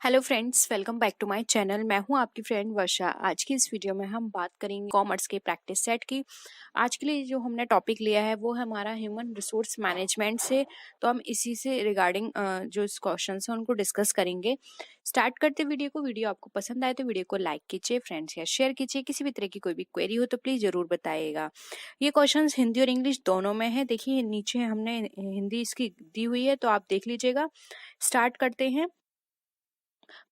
Hello friends, welcome back to my channel. मैं हूं आपकी फ्रेंड वर्षा। आज की इस वीडियो में हम बात करेंगे कॉमर्स के प्रैक्टिस सेट की। आज के लिए जो हमने टॉपिक लिया है वो है हमारा ह्यूमन रिसोर्स मैनेजमेंट से। तो हम इसी से रिगार्डिंग जो क्वेश्चन हैं उनको डिस्कस करेंगे। स्टार्ट करते वीडियो को। वीडियो आपको पसंद आए तो वीडियो को लाइक कीजिए, फ्रेंड्स या शेयर कीजिए। किसी भी तरह की कोई भी क्वेरी हो तो प्लीज जरूर बताइएगा। ये क्वेश्चन हिंदी और इंग्लिश दोनों में है। देखिए नीचे हमने हिंदी इसकी दी हुई है तो आप देख लीजिएगा। स्टार्ट करते हैं।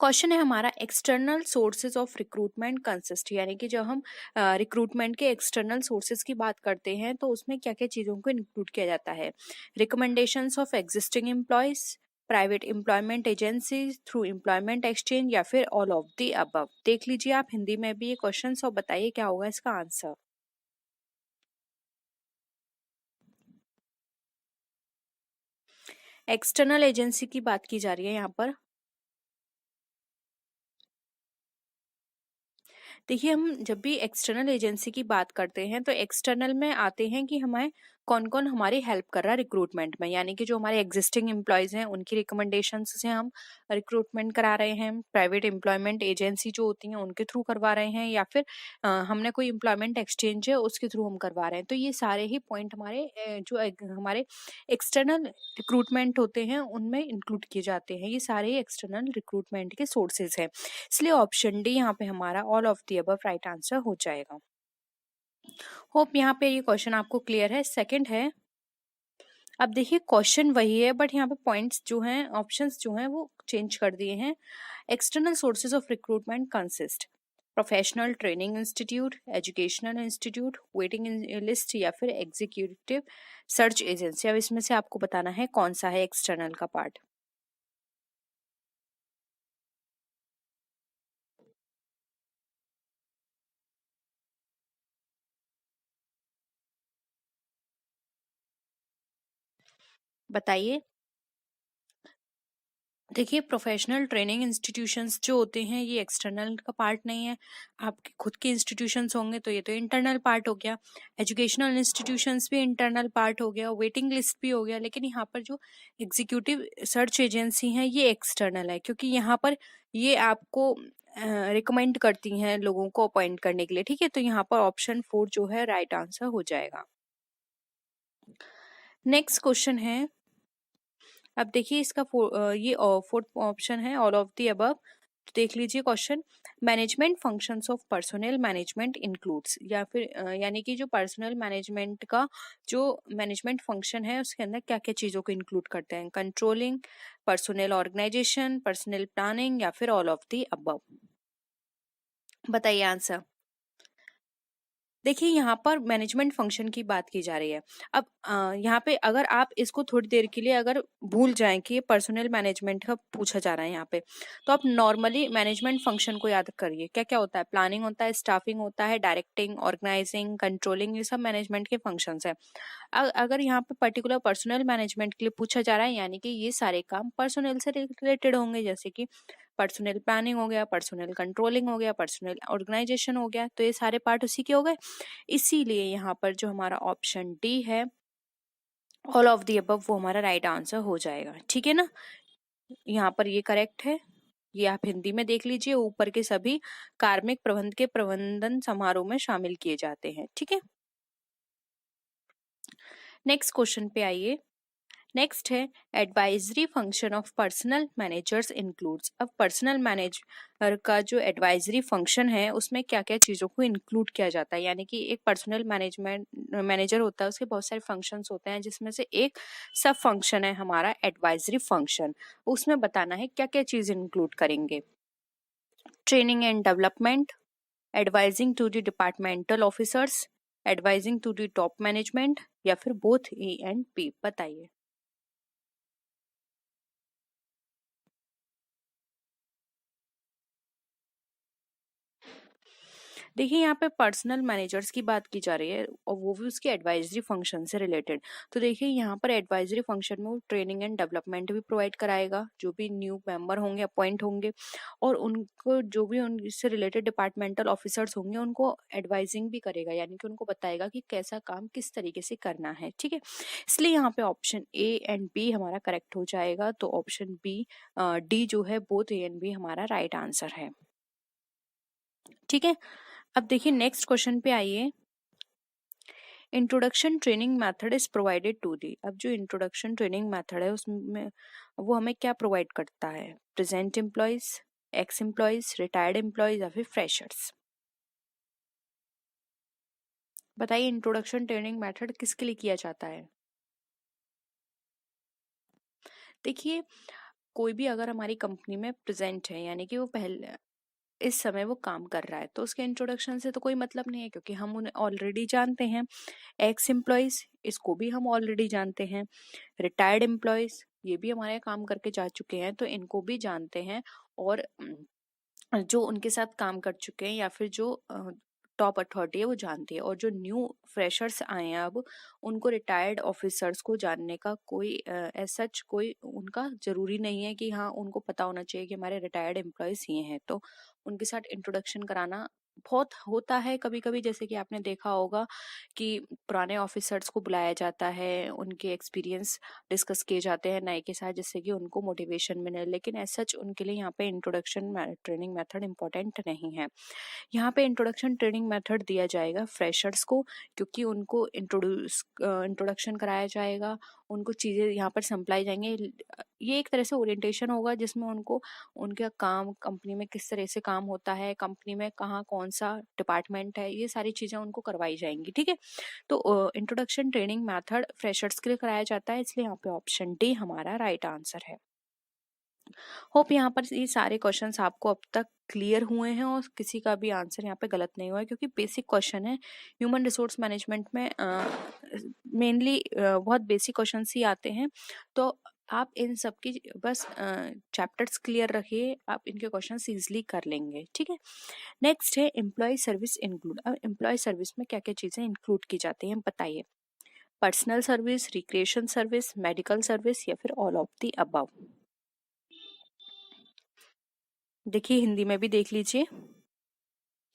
क्वेश्चन है हमारा, external sources of recruitment consist, यानी कि जब हम रिक्रूटमेंट के एक्सटर्नल सोर्सेज की बात करते हैं तो उसमें क्या क्या चीज़ों को इंक्लूड किया जाता है। Recommendations of existing employees, private employment agency through employment exchange, या फिर ऑल ऑफ द अबव। देख लीजिए आप हिंदी में भी ये क्वेश्चन और बताइए क्या होगा इसका आंसर। एक्सटर्नल एजेंसी की बात की जा रही है यहाँ पर। देखिए हम जब भी एक्सटर्नल एजेंसी की बात करते हैं तो एक्सटर्नल में आते हैं कि हमें कौन कौन हमारी हेल्प कर रहा है रिक्रूटमेंट में, यानी कि जो हमारे एग्जिस्टिंग एम्प्लॉयज हैं उनकी रिकमेंडेशन से हम रिक्रूटमेंट करा रहे हैं। प्राइवेट एम्प्लॉयमेंट एजेंसी जो होती हैं उनके थ्रू करवा रहे हैं, या फिर हमने कोई एम्प्लॉयमेंट एक्सचेंज है उसके थ्रू हम करवा रहे हैं। तो ये सारे ही पॉइंट हमारे हमारे एक्सटर्नल रिक्रूटमेंट होते हैं उनमें इंक्लूड किए जाते हैं। ये सारे एक्सटर्नल रिक्रूटमेंट के सोर्सेज हैं। इसलिए ऑप्शन डी यहाँ पे हमारा all of the above right answer हो जाएगा। होप यहाँ पे ये क्वेश्चन आपको क्लियर है। सेकंड है, अब देखिए क्वेश्चन वही है बट यहाँ पे पॉइंट्स जो हैं, ऑप्शंस जो हैं वो चेंज कर दिए हैं। External sources of recruitment consist professional training institute, educational institute, waiting list, या फिर एग्जीक्यूटिव सर्च एजेंसी। अब इसमें से आपको बताना है कौन सा है एक्सटर्नल का पार्ट। बताइए। देखिए प्रोफेशनल ट्रेनिंग इंस्टीट्यूशंस जो होते हैं ये एक्सटर्नल का पार्ट नहीं है। आपके खुद के इंस्टीट्यूशंस होंगे तो ये तो इंटरनल पार्ट हो गया। एजुकेशनल इंस्टीट्यूशंस भी इंटरनल पार्ट हो गया, वेटिंग लिस्ट भी हो गया। लेकिन यहाँ पर जो एग्जीक्यूटिव सर्च एजेंसी है ये एक्सटर्नल है, क्योंकि यहाँ पर ये आपको रिकमेंड करती हैं लोगों को अपॉइंट करने के लिए। ठीक है, तो यहाँ पर ऑप्शन 4 जो है राइट आंसर हो जाएगा। नेक्स्ट क्वेश्चन है, अब देखिए इसका ये फोर्थ ऑप्शन है ऑल ऑफ द अबव। तो देख लीजिए question, management functions of personal management includes, या फिर यानी कि जो पर्सनल मैनेजमेंट का जो मैनेजमेंट फंक्शन है उसके अंदर क्या क्या चीज़ों को इंक्लूड करते हैं। Controlling, personal organisation, personal planning, या फिर ऑल ऑफ द अबव। बताइए आंसर। देखिए यहाँ पर मैनेजमेंट फंक्शन की बात की जा रही है। अब यहाँ पे अगर आप इसको थोड़ी देर के लिए अगर भूल जाएं कि ये पर्सनल मैनेजमेंट का पूछा जा रहा है यहाँ पे, तो आप नॉर्मली मैनेजमेंट फंक्शन को याद करिए। क्या क्या होता है, प्लानिंग होता है, स्टाफिंग होता है, डायरेक्टिंग, ऑर्गेनाइजिंग, कंट्रोलिंग, ये सब मैनेजमेंट के फंक्शंस है। अगर यहाँ पे पर्टिकुलर पर्सनल मैनेजमेंट के लिए पूछा जा रहा है, यानी कि ये सारे काम पर्सनल से रिलेटेड होंगे, जैसे कि पर्सनल प्लानिंग हो गया, पर्सनल कंट्रोलिंग हो गया, पर्सनल ऑर्गेनाइजेशन हो गया। तो ये सारे पार्ट उसी के हो गए। इसीलिए यहाँ पर जो हमारा ऑप्शन डी है ऑल ऑफ द अबव वो हमारा राइट आंसर हो जाएगा। ठीक है ना, यहाँ पर ये करेक्ट है। ये आप हिंदी में देख लीजिए, ऊपर के सभी कार्मिक प्रबंध के प्रबंधन समारोह में शामिल किए जाते हैं। ठीक है, नेक्स्ट क्वेश्चन पे आइए। नेक्स्ट है, advisory function of personal managers includes. अब पर्सनल मैनेजर का जो एडवाइजरी फंक्शन है उसमें क्या क्या चीज़ों को इंक्लूड किया जाता है। यानी कि एक पर्सनल मैनेजमेंट मैनेजर होता है, उसके बहुत सारे फंक्शंस होते हैं, जिसमें से एक सब फंक्शन है हमारा एडवाइजरी फंक्शन। उसमें बताना है क्या क्या चीज़ इंक्लूड करेंगे। Training and development, advising to the departmental officers, advising to the top management, या फिर बोथ ए एंड बी। बताइए। देखिए यहाँ पे पर्सनल मैनेजर्स की बात की जा रही है और वो भी उसके एडवाइजरी फंक्शन से रिलेटेड। तो देखिए यहाँ पर एडवाइजरी फंक्शन में वो ट्रेनिंग एंड डेवलपमेंट भी प्रोवाइड कराएगा, जो भी न्यू मेंबर होंगे अपॉइंट होंगे, और उनको जो भी उनसे रिलेटेड डिपार्टमेंटल ऑफिसर्स होंगे उनको एडवाइजिंग भी करेगा, यानी कि उनको बताएगा कि कैसा काम किस तरीके से करना है। ठीक है, इसलिए यहाँ पे ऑप्शन ए एंड बी हमारा करेक्ट हो जाएगा। तो ऑप्शन बी डी जो है बोथ ए एंड बी हमारा राइट आंसर है। ठीक है, अब देखिए नेक्स्ट क्वेश्चन पे आइए। Introduction training method is provided to the. अब जो इंट्रोडक्शन ट्रेनिंग मेथड है उसमें वो हमें क्या प्रोवाइड करता है? Present employees, x employees, retired employees या फिर फ्रेशर्स? बताइए इंट्रोडक्शन ट्रेनिंग मेथड किसके लिए किया जाता है? देखिए कोई भी अगर हमारी कंपनी में प्रेजेंट है, यानी कि वो पहले इस समय वो काम कर रहा है, तो उसके इंट्रोडक्शन से तो कोई मतलब नहीं है, क्योंकि हम उन्हें ऑलरेडी जानते हैं। एक्स एम्प्लॉयज, इसको भी हम ऑलरेडी जानते हैं। रिटायर्ड एम्प्लॉयज, ये भी हमारे काम करके जा चुके हैं, तो इनको भी जानते हैं। और जो उनके साथ काम कर चुके हैं या फिर जो टॉप अथॉरिटी है वो जानती है। और जो न्यू फ्रेशर्स आए हैं अब, उनको रिटायर्ड ऑफिसर्स को जानने का कोई एज सच कोई उनका जरूरी नहीं है कि हाँ उनको पता होना चाहिए कि हमारे रिटायर्ड एम्प्लॉयज ये हैं। तो उनके साथ इंट्रोडक्शन कराना बहुत होता है कभी कभी, जैसे कि आपने देखा होगा कि पुराने ऑफिसर्स को बुलाया जाता है, उनके एक्सपीरियंस डिस्कस किए जाते हैं नए के साथ, जिससे कि उनको मोटिवेशन मिले। लेकिन एज सच उनके लिए यहाँ पे इंट्रोडक्शन ट्रेनिंग मेथड इम्पोर्टेंट नहीं है। यहाँ पे इंट्रोडक्शन ट्रेनिंग मेथड दिया जाएगा फ्रेशर्स को, क्योंकि उनको इंट्रोडक्शन कराया जाएगा, उनको चीज़ें यहाँ पर समझाई जाएंगे। ये एक तरह से ओरिएंटेशन होगा जिसमें उनको उनका काम कंपनी में किस तरह से काम होता है, कंपनी में कहाँ कौन सा डिपार्टमेंट है, ये सारी चीज़ें उनको करवाई जाएंगी। ठीक है, तो इंट्रोडक्शन ट्रेनिंग मेथड फ्रेशर्स के लिए कराया जाता है, इसलिए यहाँ पे ऑप्शन डी हमारा राइट आंसर है। होप यहाँ पर ये सारे क्वेश्चंस आपको अब तक क्लियर हुए हैं और किसी का भी आंसर यहाँ पे गलत नहीं हुआ है, क्योंकि बेसिक क्वेश्चन है। ह्यूमन रिसोर्स मैनेजमेंट में मेनली बहुत बेसिक क्वेश्चंस ही आते हैं। तो आप इन सब की बस चैप्टर्स क्लियर रखिए, आप इनके क्वेश्चन इजीली कर लेंगे। ठीक है, नेक्स्ट है एम्प्लॉय सर्विस इंक्लूड। अब एम्प्लॉय सर्विस में क्या क्या चीज़ें इंक्लूड की जाती हैं बताइए? Personal service, recreation service, medical service या फिर ऑल ऑफ द अबव? देखिए हिंदी में भी देख लीजिए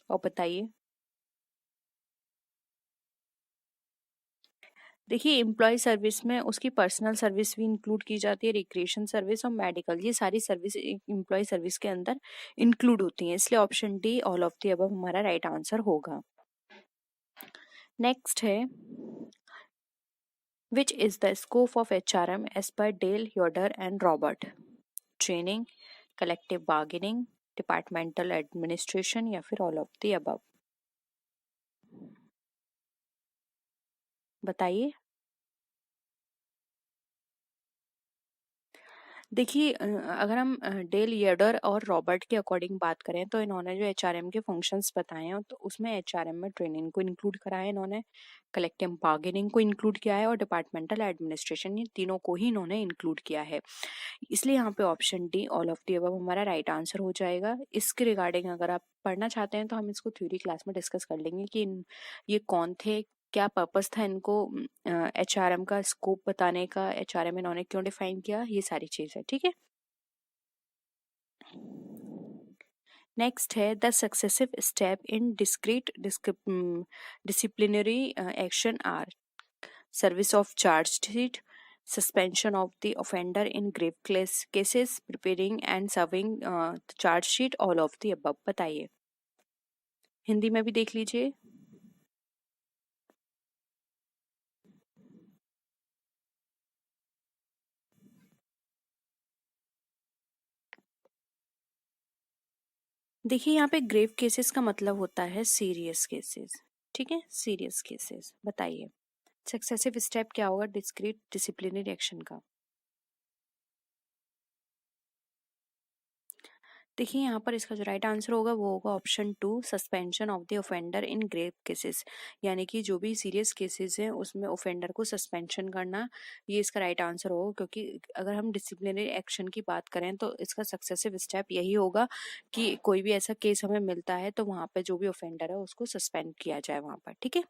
और बताइए। देखिए एम्प्लॉय सर्विस में उसकी पर्सनल सर्विस भी इंक्लूड की जाती है, रिक्रिएशन सर्विस और मेडिकल, ये सारी सर्विस एम्प्लॉय सर्विस के अंदर इंक्लूड होती हैं, इसलिए option D all of the above हमारा राइट आंसर होगा। नेक्स्ट है which is the scope of HRM as per Dale, Yoder and Robert? Training, collective bargaining, departmental administration या फिर ऑल ऑफ द अबव? बताइए। देखिए अगर हम डेल येडर और रॉबर्ट के अकॉर्डिंग बात करें, तो इन्होंने जो एचआरएम के फंक्शंस बताए हैं, तो उसमें एचआरएम में ट्रेनिंग को इंक्लूड करा है इन्होंने, कलेक्टिव बार्गेनिंग को इंक्लूड किया है और डिपार्टमेंटल एडमिनिस्ट्रेशन, ये तीनों को ही इन्होंने इंक्लूड किया है। इसलिए यहाँ पे option D all of the above हमारा राइट आंसर हो जाएगा। इसके रिगार्डिंग अगर आप पढ़ना चाहते हैं तो हम इसको थ्योरी क्लास में डिस्कस कर लेंगे कि ये कौन थे, क्या पर्पस था इनको एचआरएम का स्कोप बताने का, एचआरएम इन्होंने क्यों डिफाइन किया, ये सारी चीज है। ठीक है, नेक्स्ट है the successive step in discrete disciplinary action are service of charge sheet, suspension of the offender in grave cases, preparing and serving charge sheet, all of the above? बताइए, हिंदी में भी देख लीजिए। देखिए यहाँ पे ग्रेव केसेस का मतलब होता है सीरियस केसेस। ठीक है, सीरियस केसेस। बताइए सक्सेसिव स्टेप क्या होगा डिस्क्रीट डिसिप्लिनरी एक्शन का? देखिए यहाँ पर इसका जो राइट आंसर होगा वो होगा option 2, suspension of the offender in grave cases. यानी कि जो भी सीरियस केसेस हैं उसमें ऑफेंडर को सस्पेंशन करना, ये इसका राइट आंसर होगा। क्योंकि अगर हम डिसिप्लिनरी एक्शन की बात करें तो इसका सक्सेसिव स्टेप यही होगा कि कोई भी ऐसा केस हमें मिलता है तो वहाँ पे जो भी ऑफेंडर है उसको सस्पेंड किया जाए वहाँ पर। ठीक है,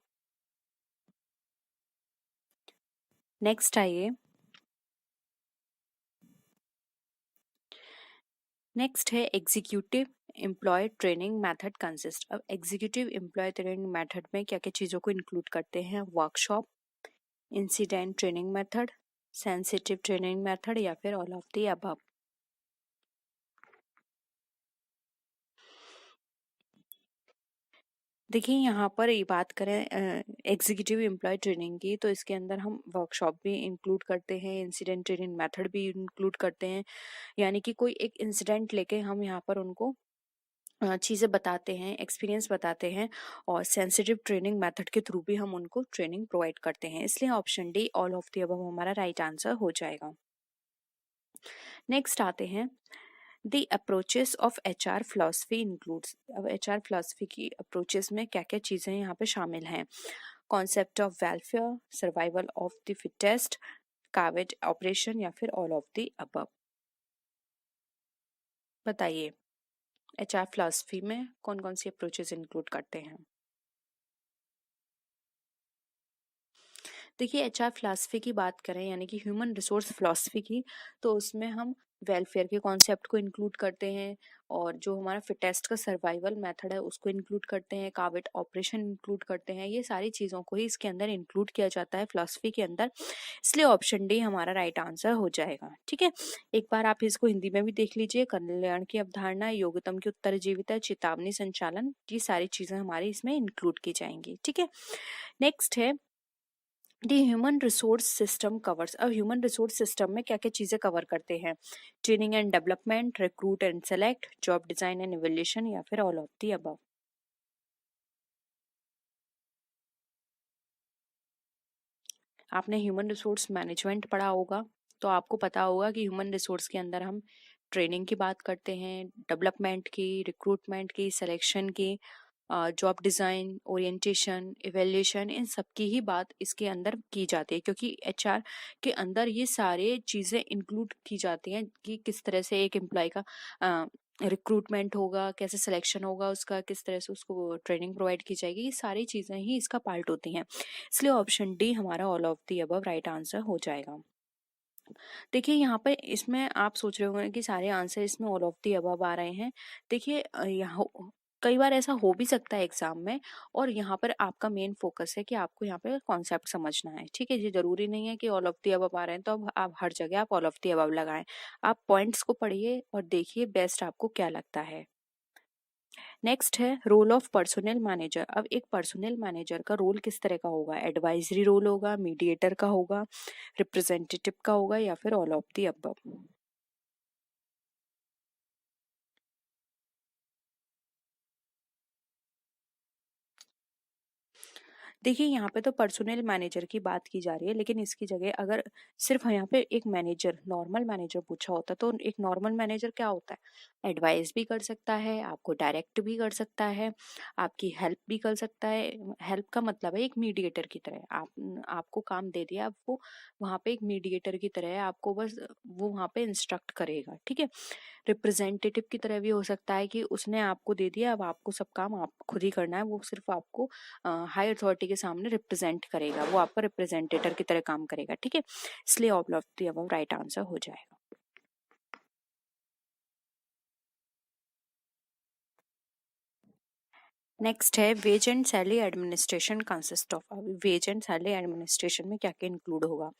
नेक्स्ट आइए। नेक्स्ट है executive employ training method consist. अब एग्जीक्यूटिव एम्प्लॉय ट्रेनिंग मेथड में क्या क्या चीज़ों को इंक्लूड करते हैं? Workshop, incident training method, sensitive training method या फिर ऑल ऑफ द अबव। देखिए यहाँ पर ये बात करें एग्जीक्यूटिव एम्प्लॉय ट्रेनिंग की, तो इसके अंदर हम वर्कशॉप भी इंक्लूड करते हैं, इंसिडेंट ट्रेनिंग मेथड भी इंक्लूड करते हैं। यानी कि कोई एक इंसिडेंट लेके हम यहाँ पर उनको चीज़ें बताते हैं, एक्सपीरियंस बताते हैं और सेंसिटिव ट्रेनिंग मेथड के थ्रू भी हम उनको ट्रेनिंग प्रोवाइड करते हैं। इसलिए option D all of the above हमारा राइट आंसर हो जाएगा। नेक्स्ट आते हैं, the approaches of HR philosophy includes. अब एचआर फिलोसफी की अप्रोचेस में क्या क्या चीज़ें यहाँ पे शामिल हैं? Concept of welfare, survival of the fittest, cooperation या फिर ऑल ऑफ द अबव। बताइए एचआर फिलोसफी में कौन कौन सी अप्रोचेस इंक्लूड करते हैं? देखिए एचआर फिलॉसफी की बात करें यानी कि ह्यूमन रिसोर्स फिलॉसफी की, तो उसमें हम वेलफेयर के कॉन्सेप्ट को इंक्लूड करते हैं और जो हमारा फिटेस्ट का सर्वाइवल मेथड है उसको इंक्लूड करते हैं, काविट ऑपरेशन इंक्लूड करते हैं। ये सारी चीज़ों को ही इसके अंदर इंक्लूड किया जाता है फिलॉसफी के अंदर। इसलिए ऑप्शन डी हमारा राइट आंसर हो जाएगा। ठीक है, एक बार आप इसको हिंदी में भी देख लीजिए। कल्याण की अवधारणा, योग्यतम की उत्तरजीविता, चेतावनी संचालन, ये सारी चीज़ें हमारी इसमें इंक्लूड की जाएंगी। ठीक है, नेक्स्ट है दी ह्यूमन रिसोर्स सिस्टम कवर्स। अब ह्यूमन रिसोर्स सिस्टम में क्या क्या चीज़ें कवर करते हैं? Training and development, recruit and select, job design and evaluation या फिर ऑल ऑफ दी अबव। आपने ह्यूमन रिसोर्स मैनेजमेंट पढ़ा होगा तो आपको पता होगा कि ह्यूमन रिसोर्स के अंदर हम ट्रेनिंग की बात करते हैं, डेवलपमेंट की, रिक्रूटमेंट की, सिलेक्शन की, जॉब डिज़ाइन, ओरिएंटेशन, इवैल्यूएशन, इन सब की ही बात इसके अंदर की जाती है। क्योंकि एचआर के अंदर ये सारे चीज़ें इंक्लूड की जाती हैं कि किस तरह से एक एम्प्लॉय का रिक्रूटमेंट होगा, कैसे सिलेक्शन होगा उसका, किस तरह से उसको ट्रेनिंग प्रोवाइड की जाएगी, ये सारी चीज़ें ही इसका पार्ट होती हैं। इसलिए ऑप्शन डी हमारा all of the above right answer हो जाएगा। देखिए यहाँ पे इसमें आप सोच रहे होंगे कि सारे आंसर इसमें ऑल ऑफ दी अबव आ रहे हैं। देखिए यहाँ कई बार ऐसा हो भी सकता है एग्जाम में, और यहाँ पर आपका मेन फोकस है कि आपको यहाँ पे कॉन्सेप्ट समझना है। ठीक है, ये जरूरी नहीं है कि ऑल ऑफ दी अबव आ रहे हैं तो अब आप हर जगह आप ऑल ऑफ दी अबव लगाएं। आप पॉइंट्स को पढ़िए और देखिए बेस्ट आपको क्या लगता है। नेक्स्ट है रोल ऑफ पर्सोनल मैनेजर। अब एक पर्सोनल मैनेजर का रोल किस तरह का होगा? एडवाइजरी रोल होगा, मीडिएटर का होगा, रिप्रेजेंटेटिव का होगा या फिर ऑल ऑफ दी अबव। देखिए यहाँ पे तो पर्सोनल मैनेजर की बात की जा रही है, लेकिन इसकी जगह अगर सिर्फ यहाँ पे एक मैनेजर, नॉर्मल मैनेजर पूछा होता तो एक नॉर्मल मैनेजर क्या होता है? एडवाइस भी कर सकता है, आपको डायरेक्ट भी कर सकता है, आपकी हेल्प भी कर सकता है। हेल्प का मतलब है एक मीडिएटर की तरह, आपको काम दे दिया, अब वो वहाँ पे एक मीडिएटर की तरह है, आपको बस वो वहाँ पे इंस्ट्रक्ट करेगा। ठीक है, रिप्रेजेंटेटिव की तरह भी हो सकता है कि उसने आपको दे दिया, अब आपको सब काम आप खुद ही करना है, वो सिर्फ आपको हाई अथॉरिटी के सामने रिप्रेजेंट करेगा, वो आपका रिप्रेजेंटेटर की तरह काम करेगा। ठीक है, इसलिए all of the above right answer हो जाएगा। नेक्स्ट है wage and salary administration consist of. अब वेज एंड सैलरी एडमिनिस्ट्रेशन में क्या क्या इंक्लूड होगा?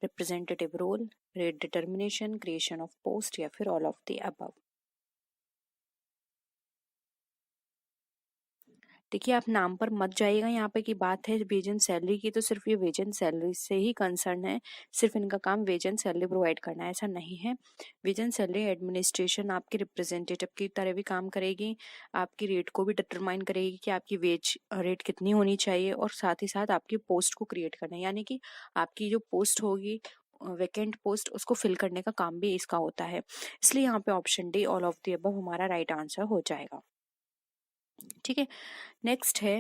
Representative role, rate determination, creation of post या फिर ऑल ऑफ द अबव। देखिए आप नाम पर मत जाइएगा, यहाँ पे की बात है वेज एंड सैलरी की, तो सिर्फ ये वेज एंड सैलरी से ही कंसर्न है, सिर्फ इनका काम वेज एंड सैलरी प्रोवाइड करना है, ऐसा नहीं है। वेज एंड सैलरी एडमिनिस्ट्रेशन आपकी रिप्रेजेंटेटिव की तरह भी काम करेगी, आपकी रेट को भी डिटरमाइन करेगी कि आपकी वेज रेट कितनी होनी चाहिए, और साथ ही साथ आपकी पोस्ट को क्रिएट करना है, यानी कि आपकी जो पोस्ट होगी वैकेंट पोस्ट उसको फिल करने का काम भी इसका होता है। इसलिए यहाँ पे option D all of the above हमारा राइट आंसर हो जाएगा। ठीक है, नेक्स्ट है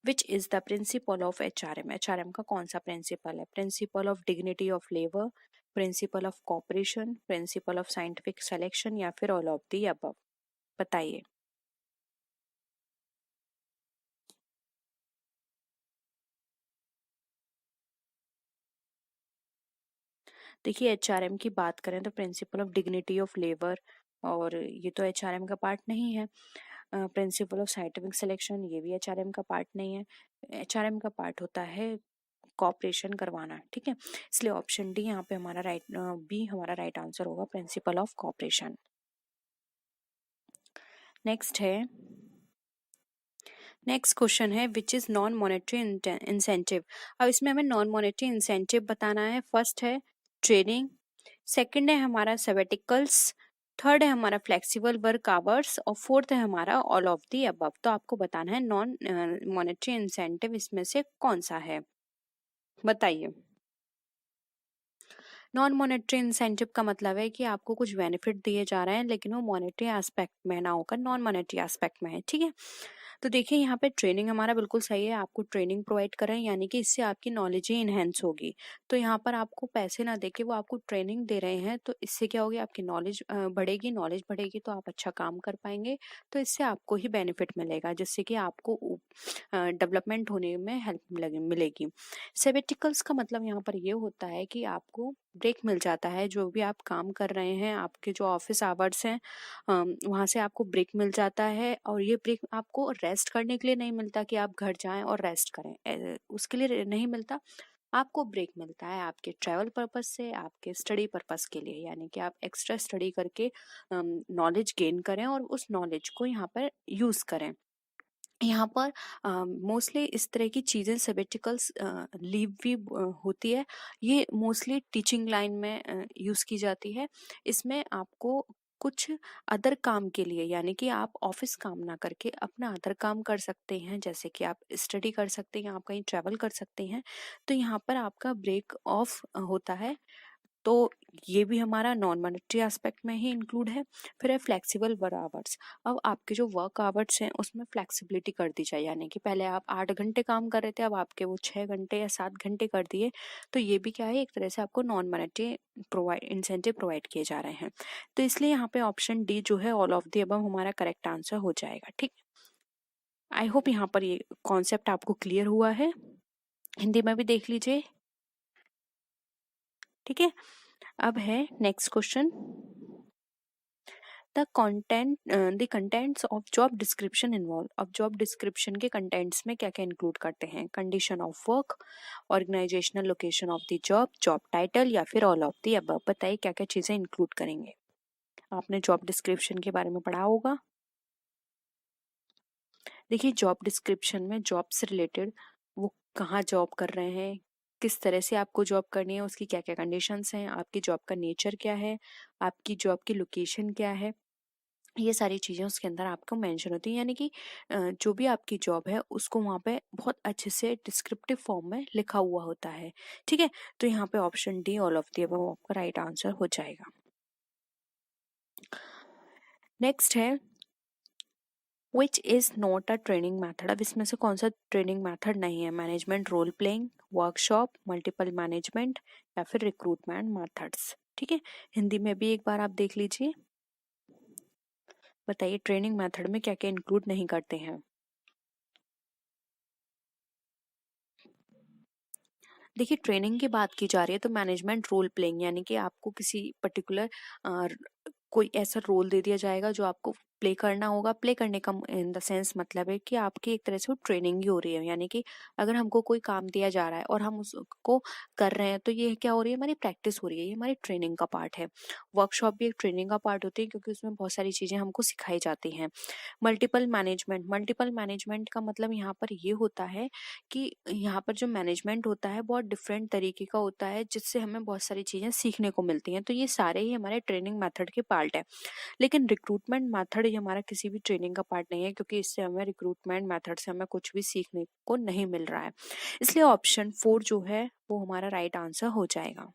which is the principle of HRM। HRM का कौन सा प्रिंसिपल है? Principle of dignity of labour, principle of corporation, principle of scientific selection या फिर ऑल ऑफ द अबव? बताइए। देखिए HRM की बात करें तो principle of dignity of labour, और ये तो HRM का पार्ट नहीं है। प्रिंसिपल ऑफ साइंटिफिक सिलेक्शन, ये भी HRM का पार्ट नहीं है। HRM का पार्ट होता है कॉपरेशन करवाना। ठीक है, इसलिए ऑप्शन डी यहाँ पे हमारा बी हमारा राइट आंसर होगा, प्रिंसिपल ऑफ कॉपरेशन। नेक्स्ट है, नेक्स्ट क्वेश्चन है which is non monetary incentive. अब इसमें हमें नॉन मॉनेटरी इंसेंटिव बताना है। फर्स्ट है ट्रेनिंग, सेकंड है हमारा सबेटिकल्स, थर्ड है हमारा फ्लेक्सिबल वर्क आवर्स और फोर्थ है हमारा ऑल ऑफ दी अबव। तो आपको बताना है नॉन मॉनेटरी इंसेंटिव इसमें से कौन सा है, बताइए। नॉन मॉनेटरी इंसेंटिव का मतलब है कि आपको कुछ बेनिफिट दिए जा रहे हैं लेकिन वो मॉनेटरी एस्पेक्ट में ना होकर नॉन मॉनेटरी एस्पेक्ट में है। ठीक है, तो देखिए यहाँ पे ट्रेनिंग हमारा बिल्कुल सही है, आपको ट्रेनिंग प्रोवाइड कर रहे हैं यानी कि इससे आपकी नॉलेज ही इनहेंस होगी। तो यहाँ पर आपको पैसे ना देके वो आपको ट्रेनिंग दे रहे हैं, तो इससे क्या होगी, आपकी नॉलेज बढ़ेगी, नॉलेज बढ़ेगी तो आप अच्छा काम कर पाएंगे, तो इससे आपको ही बेनिफिट मिलेगा जिससे कि आपको डेवलपमेंट होने में हेल्प मिलेगी। सेबेटिकल्स का मतलब यहाँ पर ये होता है कि आपको ब्रेक मिल जाता है, जो भी आप काम कर रहे हैं, आपके जो ऑफिस आवर्स हैं वहाँ से आपको ब्रेक मिल जाता है, और ये ब्रेक आपको रेस्ट करने के लिए नहीं मिलता कि आप घर जाएं और रेस्ट करें, उसके लिए नहीं मिलता। आपको ब्रेक मिलता है आपके ट्रैवल पर्पस से, आपके स्टडी पर्पस के लिए, यानी कि आप एक्स्ट्रा स्टडी करके नॉलेज गेन करें और उस नॉलेज को यहाँ पर यूज़ करें। यहाँ पर मोस्टली इस तरह की चीज़ें सेबेटिकल्स लीव भी होती है, ये मोस्टली टीचिंग लाइन में यूज़ की जाती है। इसमें आपको कुछ अदर काम के लिए, यानी कि आप ऑफिस काम ना करके अपना अदर काम कर सकते हैं, जैसे कि आप स्टडी कर सकते हैं, आप कहीं ट्रैवल कर सकते हैं, तो यहाँ पर आपका ब्रेक ऑफ होता है। तो ये भी हमारा नॉन मॉनेटरी एस्पेक्ट में ही इंक्लूड है। फिर है फ्लेक्सिबल वर्क आवर्स। अब आपके जो वर्क आवर्स हैं उसमें फ्लेक्सिबिलिटी कर दी जाए, यानी कि पहले आप 8 घंटे काम कर रहे थे, अब आपके वो 6 घंटे या 7 घंटे कर दिए, तो ये भी क्या है, एक तरह से आपको नॉन मॉनेटरी इंसेंटिव प्रोवाइड किए जा रहे हैं। तो इसलिए यहाँ पे ऑप्शन डी जो है ऑल ऑफ द अबव हमारा करेक्ट आंसर हो जाएगा। ठीक, आई होप यहाँ पर ये कॉन्सेप्ट आपको क्लियर हुआ है। हिंदी में भी देख लीजिए। ठीक है, अब है next question, the contents of job description involve. अब जॉब डिस्क्रिप्शन के कंटेंट्स में क्या क्या इंक्लूड करते हैं? Condition of work, organisational location of the job, job title या फिर ऑल ऑफ द अबव। बताइए क्या क्या चीजें इंक्लूड करेंगे। आपने जॉब डिस्क्रिप्शन के बारे में पढ़ा होगा। देखिए जॉब डिस्क्रिप्शन में जॉब से रिलेटेड वो कहाँ जॉब कर रहे हैं, किस तरह से आपको जॉब करनी है, उसकी क्या क्या कंडीशंस हैं, आपकी जॉब का नेचर क्या है, आपकी जॉब की लोकेशन क्या है, ये सारी चीज़ें उसके अंदर आपको मेंशन होती हैं। यानी कि जो भी आपकी जॉब है उसको वहाँ पे बहुत अच्छे से डिस्क्रिप्टिव फॉर्म में लिखा हुआ होता है। ठीक है, तो यहाँ पे option D all of the above आपका राइट आंसर हो जाएगा। नेक्स्ट है which is not a training method. अब इसमें से कौन सा ट्रेनिंग मैथड नहीं है? Management role playing, workshop, multiple management या फिर रिक्रूटमेंट मैथड्स। ठीक है, हिंदी में भी एक बार आप देख लीजिए। बताइए ट्रेनिंग मेथड में क्या क्या इंक्लूड नहीं करते हैं। देखिए ट्रेनिंग की बात की जा रही है तो मैनेजमेंट रोल प्लेइंग, यानी कि आपको किसी पर्टिकुलर कोई ऐसा रोल दे दिया जाएगा जो आपको प्ले करना होगा। प्ले करने का इन द सेंस मतलब है कि आपकी एक तरह से वो ट्रेनिंग ही हो रही है, यानी कि अगर हमको कोई काम दिया जा रहा है और हम उसको कर रहे हैं तो ये क्या हो रही है, हमारी प्रैक्टिस हो रही है, ये हमारी ट्रेनिंग का पार्ट है। वर्कशॉप भी एक ट्रेनिंग का पार्ट होती है क्योंकि उसमें बहुत सारी चीज़ें हमको सिखाई जाती हैं। मल्टीपल मैनेजमेंट का मतलब यहाँ पर ये होता है कि यहाँ पर जो मैनेजमेंट होता है बहुत डिफरेंट तरीके का होता है जिससे हमें बहुत सारी चीज़ें सीखने को मिलती हैं, तो ये सारे ही हमारे ट्रेनिंग मेथड के पार्ट है। लेकिन रिक्रूटमेंट मेथड ये हमारा किसी भी ट्रेनिंग का पार्ट नहीं है, क्योंकि इससे हमें रिक्रूटमेंट मेथड से हमें कुछ भी सीखने को नहीं मिल रहा है। इसलिए ऑप्शन 4 जो है वो हमारा राइट आंसर हो जाएगा।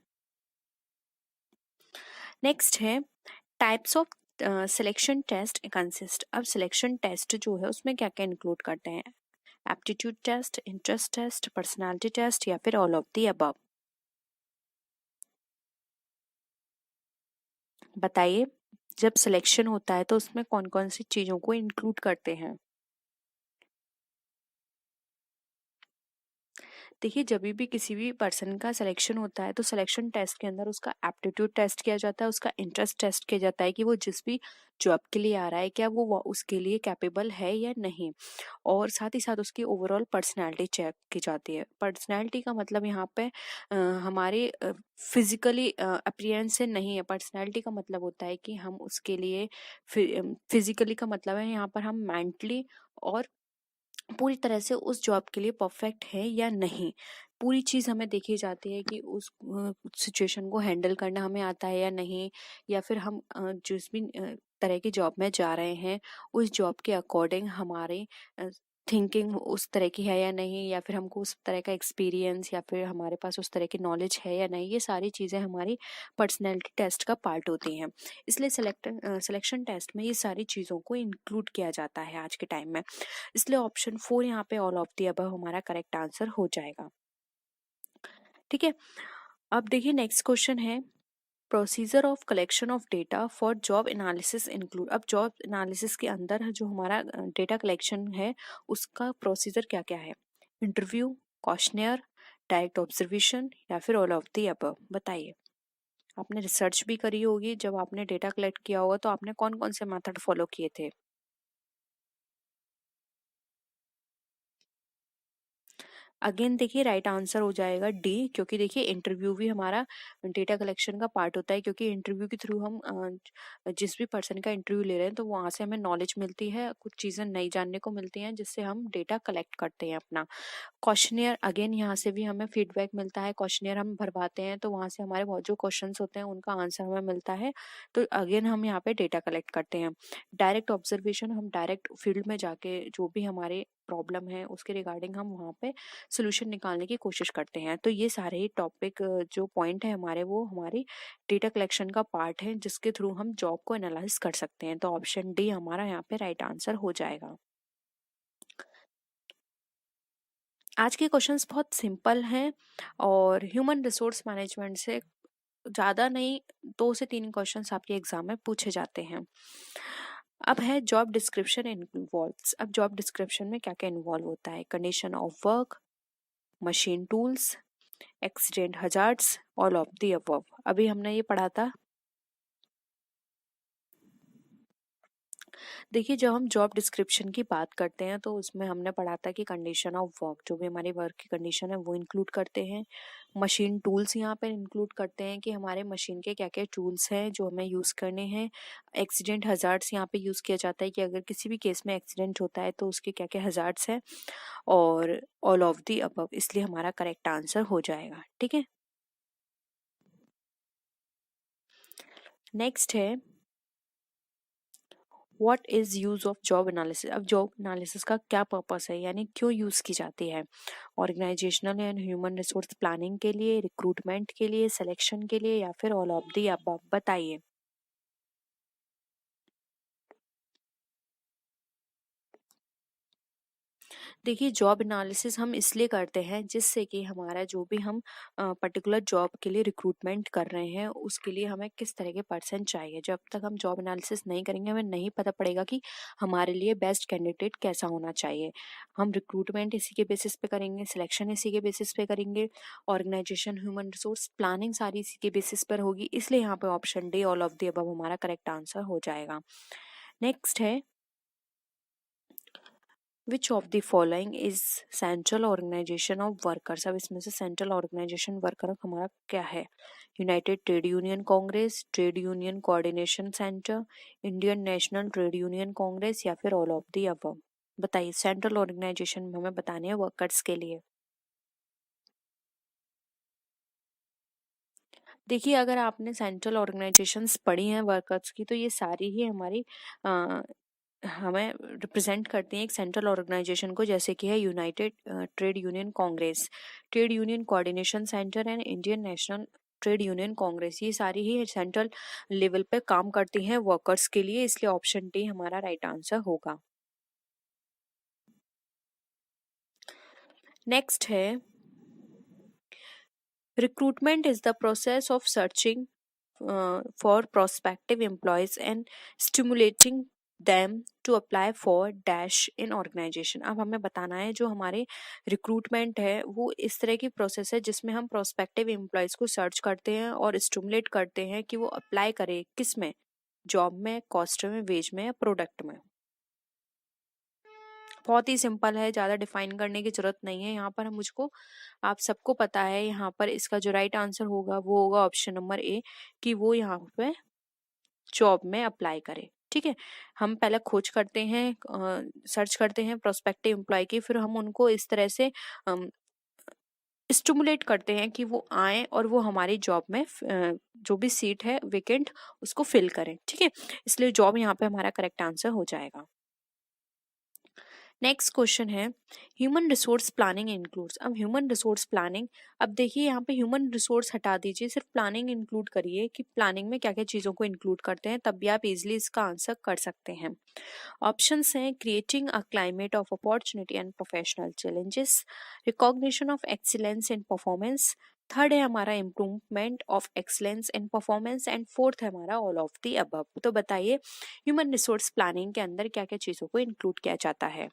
नेक्स्ट है types of selection test consist. अब सिलेक्शन टेस्ट जो है उसमें क्या क्या इंक्लूड करते हैं? Aptitude test, interest test, personality test या फिर ऑल ऑफ दी अबव? बताइए, जब सिलेक्शन होता है तो उसमें कौन कौन सी चीजों को इंक्लूड करते हैं? देखिए, जब भी किसी भी पर्सन का सिलेक्शन होता है तो सिलेक्शन टेस्ट के अंदर उसका एप्टीट्यूड टेस्ट किया जाता है, उसका इंटरेस्ट टेस्ट किया जाता है कि वो जिस भी जॉब के लिए आ रहा है क्या वो उसके लिए कैपेबल है या नहीं, और साथ ही साथ उसकी ओवरऑल पर्सनैलिटी चेक की जाती है। पर्सनैलिटी का मतलब यहाँ पे हमारे फिजिकली अपीयरेंस से नहीं है। पर्सनैलिटी का मतलब होता है कि हम उसके लिए फिजिकली का मतलब है यहाँ पर हम मेंटली और पूरी तरह से उस जॉब के लिए परफेक्ट है या नहीं। पूरी चीज़ हमें देखी जाती है कि उस सिचुएशन को हैंडल करना हमें आता है या नहीं, या फिर हम जिस भी तरह की जॉब में जा रहे हैं उस जॉब के अकॉर्डिंग हमारी थिंकिंग उस तरह की है या नहीं, या फिर हमको उस तरह का एक्सपीरियंस या फिर हमारे पास उस तरह की नॉलेज है या नहीं। ये सारी चीज़ें हमारी पर्सनैलिटी टेस्ट का पार्ट होती हैं। इसलिए सिलेक्शन टेस्ट में ये सारी चीज़ों को इंक्लूड किया जाता है आज के टाइम में। इसलिए ऑप्शन 4 यहाँ पे ऑल ऑफ दी अबव हमारा करेक्ट आंसर हो जाएगा। ठीक है, अब देखिए नेक्स्ट क्वेश्चन है procedure of collection of data for job analysis include. अब जॉब एनालिसिस के अंदर जो हमारा डेटा कलेक्शन है उसका प्रोसीजर क्या क्या है? इंटरव्यू, क्वेश्चनियर, डायरेक्ट ऑब्जर्वेशन या फिर ऑल ऑफ दी अबव? बताइए, आपने रिसर्च भी करी होगी, जब आपने डेटा कलेक्ट किया होगा तो आपने कौन कौन से मेथड फॉलो किए थे? अगेन देखिए राइट आंसर हो जाएगा डी, क्योंकि देखिए इंटरव्यू भी हमारा डेटा कलेक्शन का पार्ट होता है, क्योंकि इंटरव्यू के थ्रू हम जिस भी पर्सन का इंटरव्यू ले रहे हैं तो वहाँ से हमें नॉलेज मिलती है, कुछ चीज़ें नई जानने को मिलती हैं जिससे हम डेटा कलेक्ट करते हैं अपना। क्वेश्चनियर अगेन यहाँ से भी हमें फीडबैक मिलता है, क्वेश्चनियर हम भरवाते हैं तो वहाँ से हमारे बहुत जो क्वेश्चंस होते हैं उनका आंसर हमें मिलता है, तो अगेन हम यहाँ पे डेटा कलेक्ट करते हैं। डायरेक्ट ऑब्जर्वेशन, हम डायरेक्ट फील्ड में जाके जो भी हमारे प्रॉब्लम है उसके रिगार्डिंग हम वहाँ पे सोल्यूशन निकालने की कोशिश करते हैं। तो ये सारे ही टॉपिक जो पॉइंट है हमारे वो हमारी डेटा कलेक्शन का पार्ट है जिसके थ्रू हम जॉब को एनालाइज कर सकते हैं। तो ऑप्शन डी हमारा यहाँ पे राइट आंसर हो जाएगा। आज के क्वेश्चंस बहुत सिंपल हैं और ह्यूमन रिसोर्स मैनेजमेंट से ज़्यादा नहीं, 2 से 3 क्वेश्चंस आपके एग्जाम में पूछे जाते हैं। अब है जॉब डिस्क्रिप्शन इन्वॉल्व्स। अब जॉब डिस्क्रिप्शन में क्या क्या इन्वॉल्व होता है? Condition of work, machine tools, accident hazards, all of the above. अभी हमने ये पढ़ा था। देखिए, जब हम जॉब डिस्क्रिप्शन की बात करते हैं तो उसमें हमने पढ़ा था कि कंडीशन ऑफ वर्क, जो भी हमारी वर्क की कंडीशन है वो इंक्लूड करते हैं। मशीन टूल्स यहाँ पर इंक्लूड करते हैं कि हमारे मशीन के क्या क्या टूल्स हैं जो हमें यूज़ करने हैं। एक्सीडेंट हजार्ड्स यहाँ पे यूज़ किया जाता है कि अगर किसी भी केस में एक्सीडेंट होता है तो उसके क्या क्या हजार्ड्स हैं, और ऑल ऑफ दी अबव, इसलिए हमारा करेक्ट आंसर हो जाएगा। ठीक है, नेक्स्ट है what is use of job analysis. अब जॉब एनालिसिस का क्या पर्पस है, यानी क्यों यूज की जाती है? Organisational and human resource planning के लिए, रिक्रूटमेंट के लिए, सिलेक्शन के लिए या फिर ऑल ऑफ दी अबव? बताइए। देखिए, जॉब एनालिसिस हम इसलिए करते हैं जिससे कि हमारा जो भी हम पर्टिकुलर जॉब के लिए रिक्रूटमेंट कर रहे हैं उसके लिए हमें किस तरह के पर्सन चाहिए। जब तक हम जॉब एनालिसिस नहीं करेंगे हमें नहीं पता पड़ेगा कि हमारे लिए बेस्ट कैंडिडेट कैसा होना चाहिए। हम रिक्रूटमेंट इसी के बेसिस पे करेंगे, सिलेक्शन इसी के बेसिस पे करेंगे, ऑर्गेनाइजेशन ह्यूमन रिसोर्स प्लानिंग सारी इसी के बेसिस पर होगी। इसलिए यहाँ पे option D all of the above हमारा करेक्ट आंसर हो जाएगा। नेक्स्ट है which of the following is central organisation of workers. अब इसमें से सेंट्रल ऑर्गेनाइजेशन वर्कर हमारा क्या है? United Trade Union Congress, Trade Union Coordination Centre, Indian National Trade Union Congress या फिर ऑल ऑफ दी अबव? बताइए, सेंट्रल ऑर्गेनाइजेशन हमें बताने हैं वर्कर्स के लिए। देखिए, अगर आपने सेंट्रल ऑर्गेनाइजेशंस पढ़ी हैं वर्कर्स की तो ये सारी ही हमारी हमें रिप्रेजेंट करती हैं एक सेंट्रल ऑर्गेनाइजेशन को, जैसे कि है United Trade Union Congress, Trade Union Coordination centre and Indian National Trade Union Congress. ये सारी ही सेंट्रल लेवल पे काम करती हैं वर्कर्स के लिए, इसलिए ऑप्शन डी हमारा राइट आंसर होगा। नेक्स्ट है recruitment is the process of searching for prospective employees and stimulating them to apply for dash in organization। अब हमें बताना है जो हमारे रिक्रूटमेंट है वो इस तरह की प्रोसेस है जिसमें हम प्रोस्पेक्टिव एम्प्लॉयज को सर्च करते हैं और स्टिमुलेट करते हैं कि वो अप्लाई करे किस में, जॉब में, कॉस्ट में, वेज में या प्रोडक्ट में। बहुत ही सिंपल है, ज़्यादा डिफाइन करने की जरूरत नहीं है यहाँ पर। मुझको आप सबको पता है यहाँ पर इसका जो राइट आंसर होगा वो होगा ऑप्शन नंबर ए, कि वो यहाँ पे जॉब में अप्लाई करे। ठीक है, हम पहले खोज करते हैं, सर्च करते हैं प्रोस्पेक्टिव एम्प्लॉय की, फिर हम उनको इस तरह से स्टिमुलेट करते हैं कि वो आए और वो हमारी जॉब में जो भी सीट है वेकेंट उसको फिल करें। ठीक है, इसलिए जॉब यहाँ पे हमारा करेक्ट आंसर हो जाएगा। नेक्स्ट क्वेश्चन है ह्यूमन रिसोर्स प्लानिंग इंक्लूड्स। अब ह्यूमन रिसोर्स प्लानिंग, अब देखिए यहाँ पे ह्यूमन रिसोर्स हटा दीजिए, सिर्फ प्लानिंग इंक्लूड करिए कि प्लानिंग में क्या क्या चीज़ों को इंक्लूड करते हैं, तब भी आप इजीली इसका आंसर कर सकते हैं। ऑप्शंस हैं creating a climate of opportunity and professional challenges, recognition of excellence in performance, third है हमारा improvement of excellence in performance and fourth है हमारा ऑल ऑफ दी अबव। तो बताइए ह्यूमन रिसोर्स प्लानिंग के अंदर क्या क्या चीज़ों को इंक्लूड किया जाता है।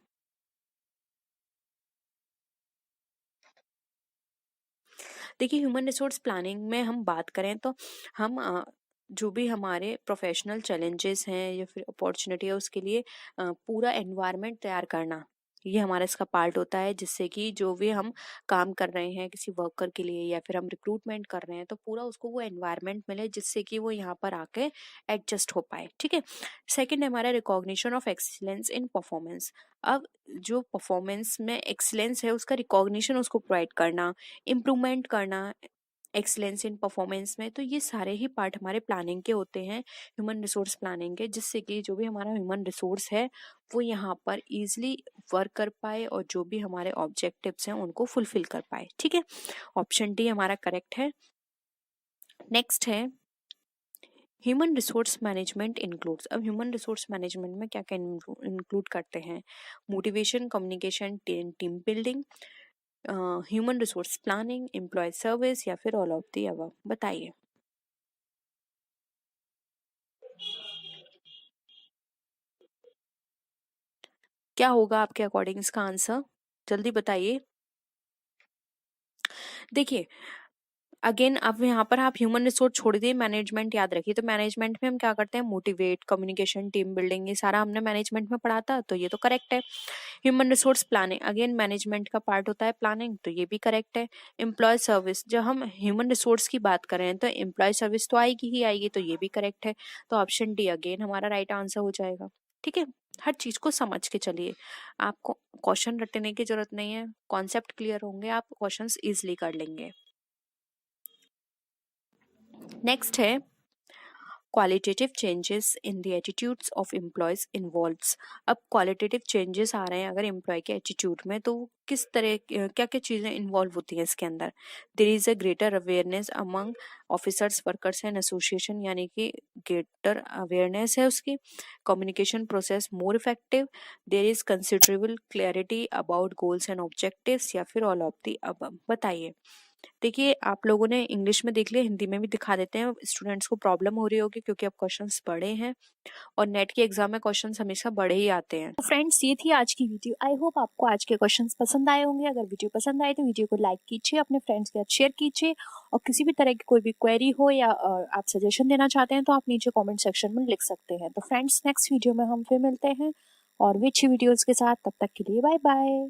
देखिए ह्यूमन रिसोर्स प्लानिंग में हम बात करें तो हम जो भी हमारे प्रोफेशनल चैलेंजेस हैं या फिर अपॉर्चुनिटी है उसके लिए पूरा एनवायरनमेंट तैयार करना, ये हमारा इसका पार्ट होता है, जिससे कि जो भी हम काम कर रहे हैं किसी वर्कर के लिए या फिर हम रिक्रूटमेंट कर रहे हैं तो पूरा उसको वो एनवायरनमेंट मिले जिससे कि वो यहाँ पर आके एडजस्ट हो पाए। ठीक है, सेकंड है हमारा recognition of excellence in performance. अब जो परफॉर्मेंस में एक्सीलेंस है उसका रिकॉग्निशन उसको प्रोवाइड करना, इम्प्रूवमेंट करना एक्सीलेंस इन परफॉर्मेंस में, तो ये सारे ही पार्ट हमारे प्लानिंग के होते हैं, ह्यूमन रिसोर्स प्लानिंग के, जिससे कि जो भी हमारा ह्यूमन रिसोर्स है वो यहाँ पर इजीली वर्क कर पाए और जो भी हमारे ऑब्जेक्टिव्स हैं उनको फुलफिल कर पाए। ठीक है, ऑप्शन डी हमारा करेक्ट है। नेक्स्ट है ह्यूमन रिसोर्स मैनेजमेंट इंक्लूड्स। अब ह्यूमन रिसोर्स मैनेजमेंट में क्या क्या इंक्लूड करते हैं, motivation, communication, team building, human resource planning, employee service या फिर ऑल ऑफ दी अबव। बताइए क्या होगा आपके अकॉर्डिंग इसका आंसर, जल्दी बताइए। देखिए अगेन अब यहाँ पर आप ह्यूमन रिसोर्स छोड़ दिए, मैनेजमेंट याद रखिए। तो मैनेजमेंट में हम क्या करते हैं, मोटिवेट, कम्युनिकेशन, टीम बिल्डिंग, ये सारा हमने मैनेजमेंट में पढ़ा था, तो ये तो करेक्ट है। Human resource planning again management का पार्ट होता है प्लानिंग, तो ये भी करेक्ट है। एम्प्लॉय सर्विस, जब हम ह्यूमन रिसोर्स की बात करें तो एम्प्लॉय सर्विस तो आएगी ही आएगी, तो ये भी करेक्ट है। तो ऑप्शन डी अगेन हमारा राइट आंसर हो जाएगा। ठीक है, हर चीज को समझ के चलिए, आपको क्वेश्चन रटने की जरूरत नहीं है, कॉन्सेप्ट क्लियर होंगे आप क्वेश्चंस इजिली कर लेंगे। नेक्स्ट है qualitative changes in the attitudes of employees involves. अब क्वालिटेटिव चेंजेस आ रहे हैं अगर एम्प्लॉय के एटीट्यूड में, तो किस तरह क्या क्या चीज़ें इन्वॉल्व होती हैं इसके अंदर। There is a greater awareness among officers, workers and association, यानी कि ग्रेटर अवेयरनेस है उसकी। Communication process more effective, there is considerable clarity about goals and objectives या फिर ऑल ऑफ द अबव। बताइए। देखिए आप लोगों ने इंग्लिश में देख लिया, हिंदी में भी दिखा देते हैं, स्टूडेंट्स को प्रॉब्लम हो रही होगी क्योंकि अब क्वेश्चंस बड़े हैं और नेट के एग्जाम में क्वेश्चंस हमेशा बड़े ही आते हैं। तो फ्रेंड्स ये थी आज की वीडियो। आई होप आपको आज के क्वेश्चंस पसंद आए होंगे। अगर वीडियो पसंद आए तो वीडियो को लाइक कीजिए, अपने फ्रेंड्स के साथ शेयर कीजिए, और किसी भी तरह की कोई भी क्वेरी हो या आप सजेशन देना चाहते हैं तो आप नीचे कॉमेंट सेक्शन में लिख सकते हैं। तो फ्रेंड्स नेक्स्ट वीडियो में हम फिर मिलते हैं और भी अच्छी वीडियोज के साथ, तब तक के लिए बाय बाय।